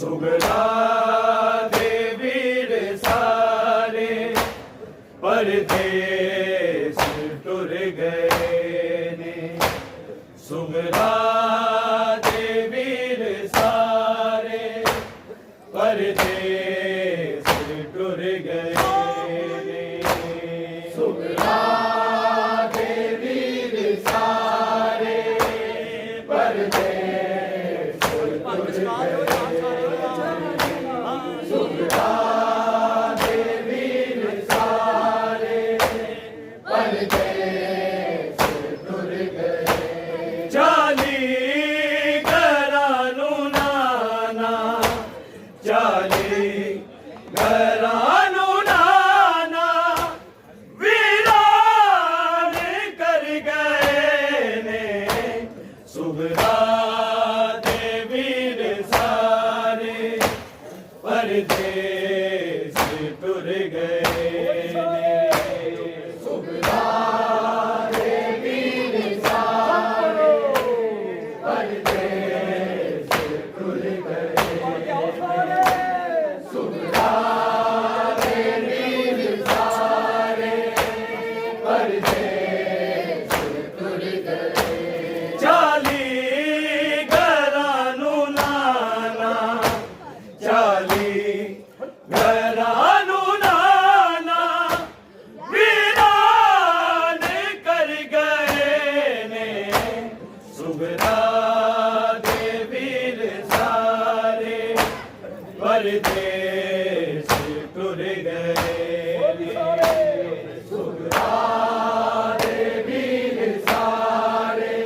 सुगरा दे वीर सारे परदेस टुर गए ने सुगरा दे वीर सारे परदेस टुर गए ने सुगरा दे वीर सारे परदेस टुर गए सुगरा दे वीर सारे परदेस टुर गए चाली घरानू नाना चाली घरानू नाना वीरान कर गए ने सुगरा दे वीर सारे परदेस टुर गए ने सुगरा दे वीर सारे परदेस टुर गए सुगरा दे वीर सारे परदेस टुर गए चाली घरानू नाना चाली घरानू नाना वीरान कर गए ने सुगरा दे वीर सारे परदेस टुर गए ने सुगरा दे वीर सारे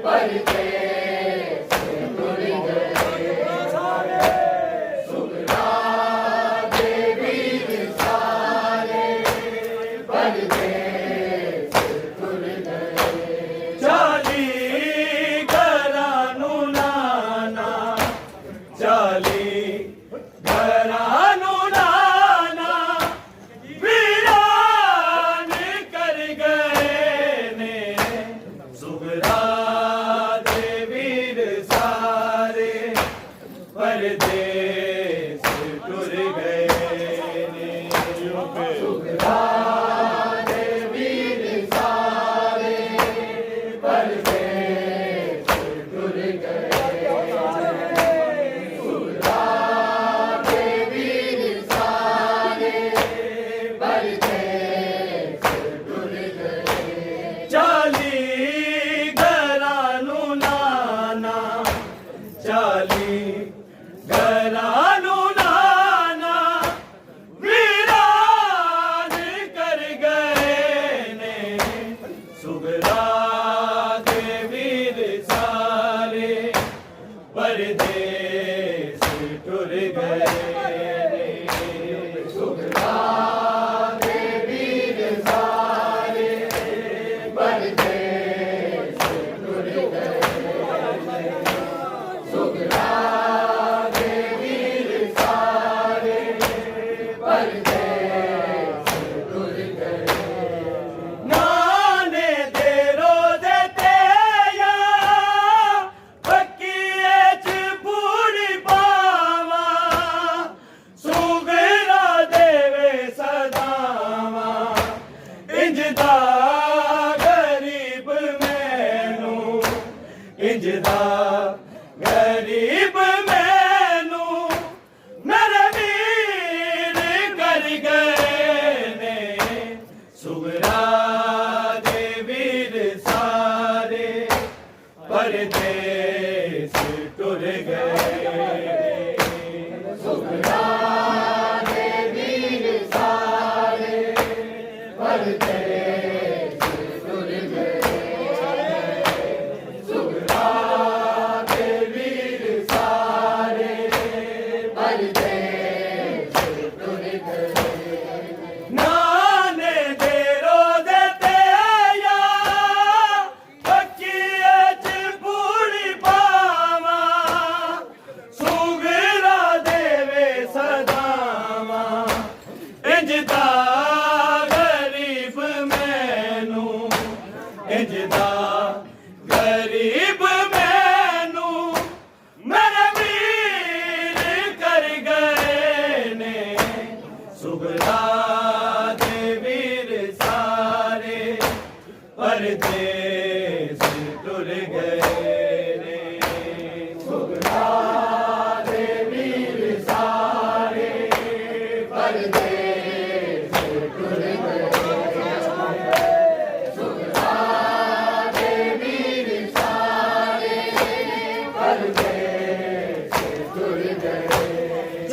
परदेस टुर गए सुगरा दे वीर सारे परदेस टुर गए चाली घरानू नाना चाली घरानू नाना वीरान कर गए ने सुगरा दे वीर सारे परदेस टुर गए ने सुगरा दे वीर सारे परदेस टुर गए सुगरा दे वीर सारे परदेस टुर गए चाली घरानू नाना चाली घरानू नाना वीरान कर गए ने सुगरा दे वीर सारे परदेस टुर गए ने सुगरा दे वीर सारे परदेस टुर गए सुगरा दे वीर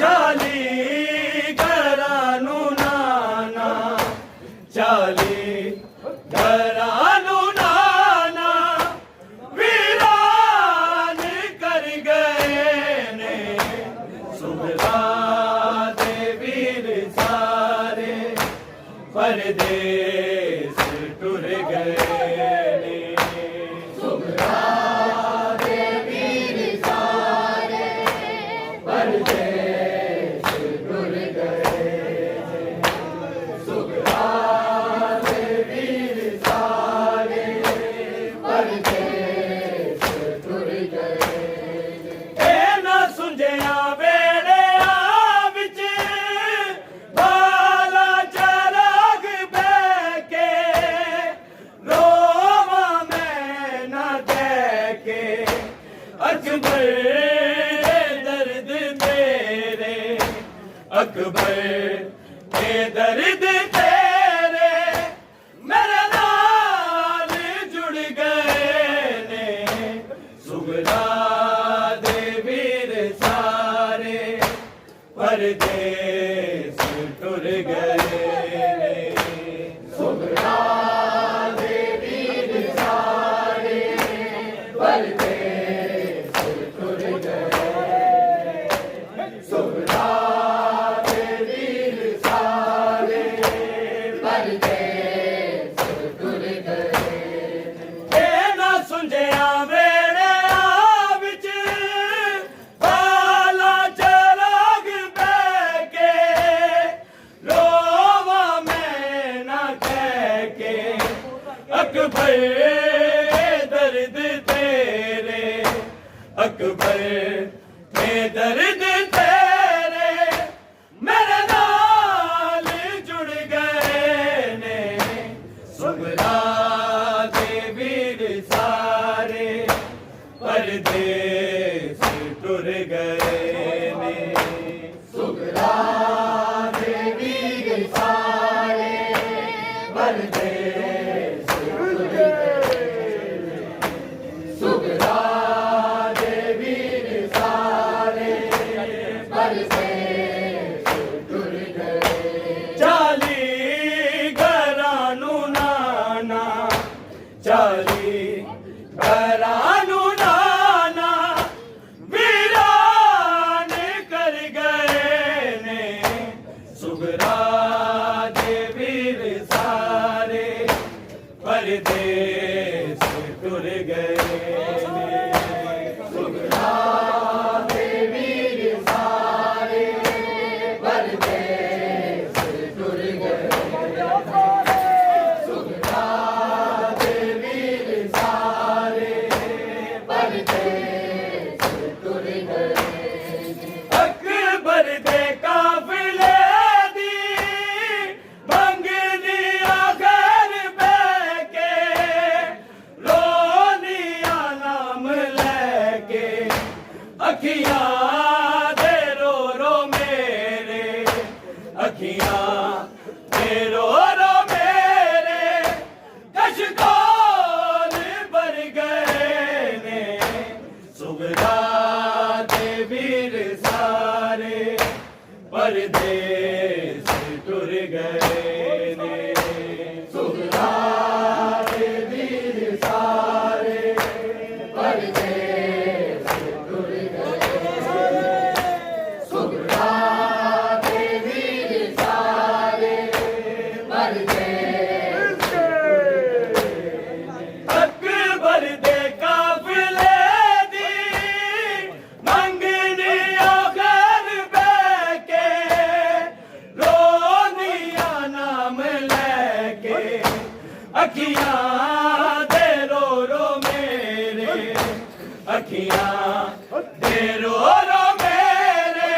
चाली घरानू नाना चाली घरानू नाना वीरान कर गए ने सुगरा दे वीर सारे परदेस टुर गए ने सुगरा दे वीर सारे परदेस टुर गए सुगरा दे वीर सारे परदेस टुर गए ए ना सुंझिया वेड़े विच बाला चराग बैके रोवा मैं ना कह के अकबर दर्द तेरे अकबर के दर्द तेरे मेरे नाल जुड़ गए ने सुगरा दे वीर सारे परदेस टुर गए ने सुगरा दे वीर सारे परदेस टुर गए सुगरा दे वीर सारे परदेस टुर गए ए ना सुंझिया वेड़े विच बाला चराग बैके रोवा मैं ना कह के अकबर दर्द तेरे अकबर के दर्द तेरे मेरे नाल जुड़ गए ने सुगरा दे वीर सारे परदेस टुर गए ने सुगरा दे वीर सारे परदेस टुर गए सुगरा दे वीर सारे परदेस टुर गए चाली घरानू नाना चाली घरानू नाना वीरान कर गए ने सुगरा दे वीर सारे परदेस टुर गए ने सुगरा दे वीर सारे परदेस टुर गए सुगरा दे वीर सारे परदेस टुर गए अकबर दे काफिले दी मंगनी आखिर बैके रोनिया नाम लेके अखियां दे रो मेरे अखियां दे रो मेरे कशकोल भर गए ने सुगरा दे वीर सारे परदेस टुर गए ने सुगरा दे वीर सारे परदेस टुर गए सुगरा दे वीर सारे परदेस अकबर दे काफिले दी मंगनी आखिर बैके रोनिया नाम लेके अखियां दे रो मेरे अखियां दे रो मेरे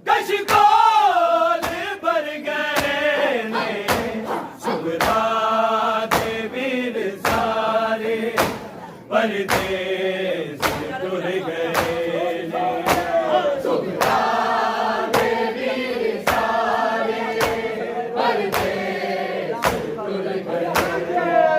कशकोल भर गए ने सुगरा दे वीर सारे परदेस टुर गए ने सुगरा दे वीर सारे परदेस टुर गए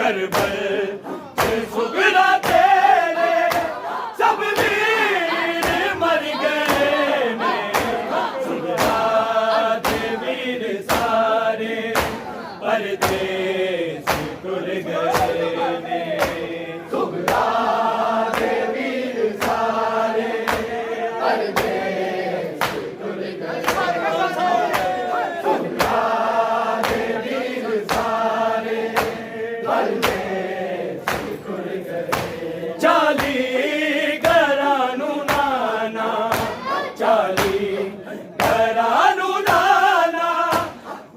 करबल सुगरा तेरे सब वीर मर गए ने सुगरा दे वीर सारे परदेस टुर गए ने सुगरा दे वीर सारे परदेस टुर गए सुगरा दे वीर सारे परदेस टुर गए चाली घरानू नाना चाली घरानू नाना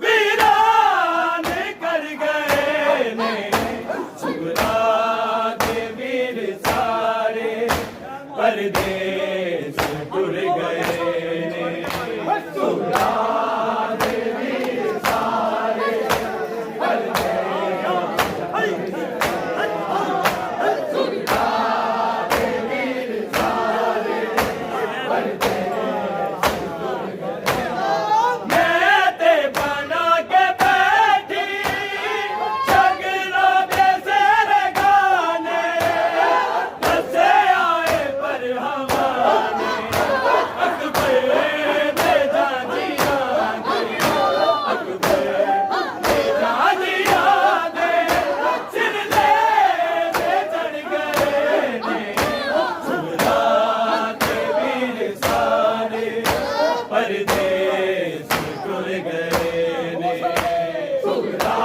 वीरान कर गए ने सुगरा दे वीर सारे परदेस टुर गए ने सुगरा दे वीर सारे मैं ते बना के बैठी शगना दे सिर गाने हंसे आए पर हवाने अकबर दे जाजिया दे अकबर दे जाजिया दे सिर ले चढ़ गए ने सुगरा दे वीर सारे परदेस टुर गए ने सुगरा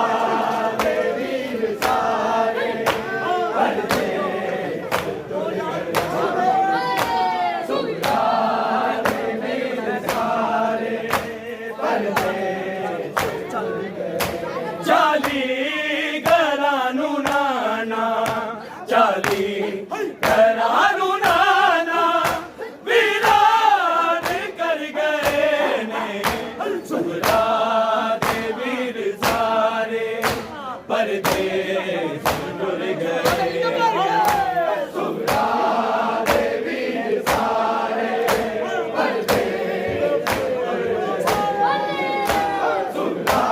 दे वीर सारे परदेस टुर गए सुगरा दे वीर सारे परदेस टुर गए चाली घरानू नाना चाली घरानू नाना वीरान कर गए ने सुगरा दे वीर सारे परदेस टुर गए सुगरा दे वीर सारे परदेस टुर गए सुगरा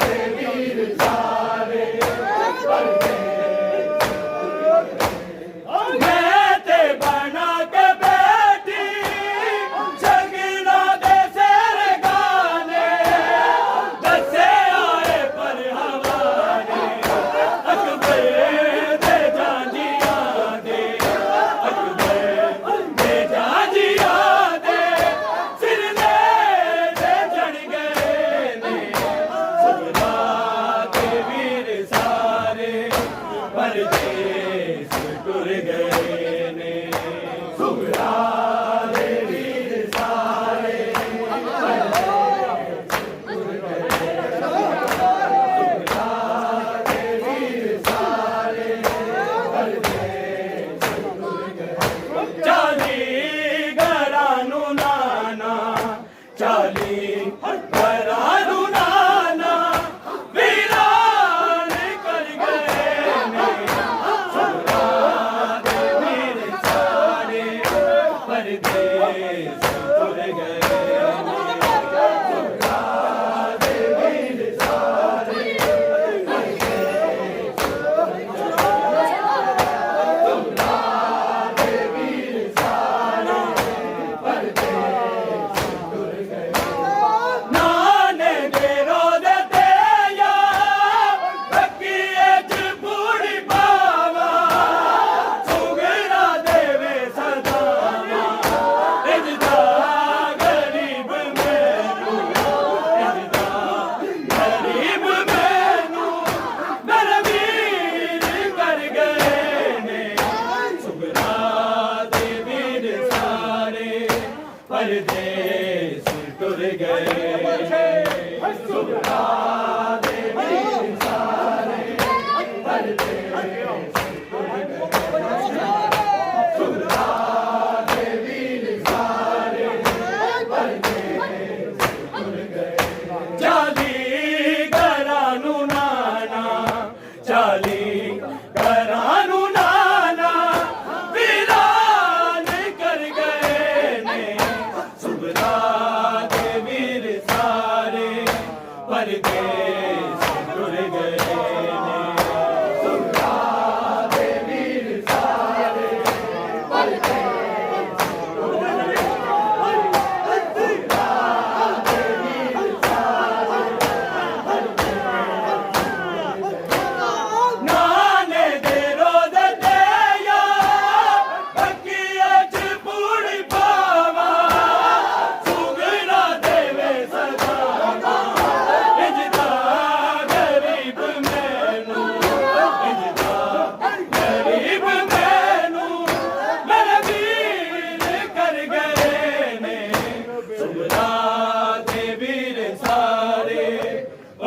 दे वीर सारे परदेस मैं ते बना के बैठी शगना दे सिर गाने दसे आए पर हवाने अकबर दे जाजिया दे अकबर दे जाजिया दे सिर ले चढ़ गए ने सुगरा दे वीर सारे परदेस टुर गए ने सुगरा दे वीर सारे परदेस टुर गए सुगरा दे वीर सारे परदेस टुर गए चाली घरानू नाना चाली घरानू नाना वीरान कर गए ने सुगरा दे वीर सारे परदेस टुर गए सुगरा दे वीर सारे परदेस सुगरा दे वीर सारे परदेस टुर गए नाने गेरो देते या बकिए च बूढ़ी बावा सुगरा देवे सदावा इजदा गरीब मैनू इजदा गरीब मैनू नरवीर कर गए ने सुगरा दे वीर सारे परदेस टुर गए सुगरा दे वीर सारे परदेस टुर गए सुगरा दे वीर सारे परदेस टुर गए चाली घरानू नाना चाली घरानू नाना वीरान कर गए ने सुगरा दे वीर सारे परदेस टुर गए ने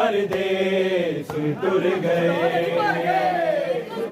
परदेस टुर गए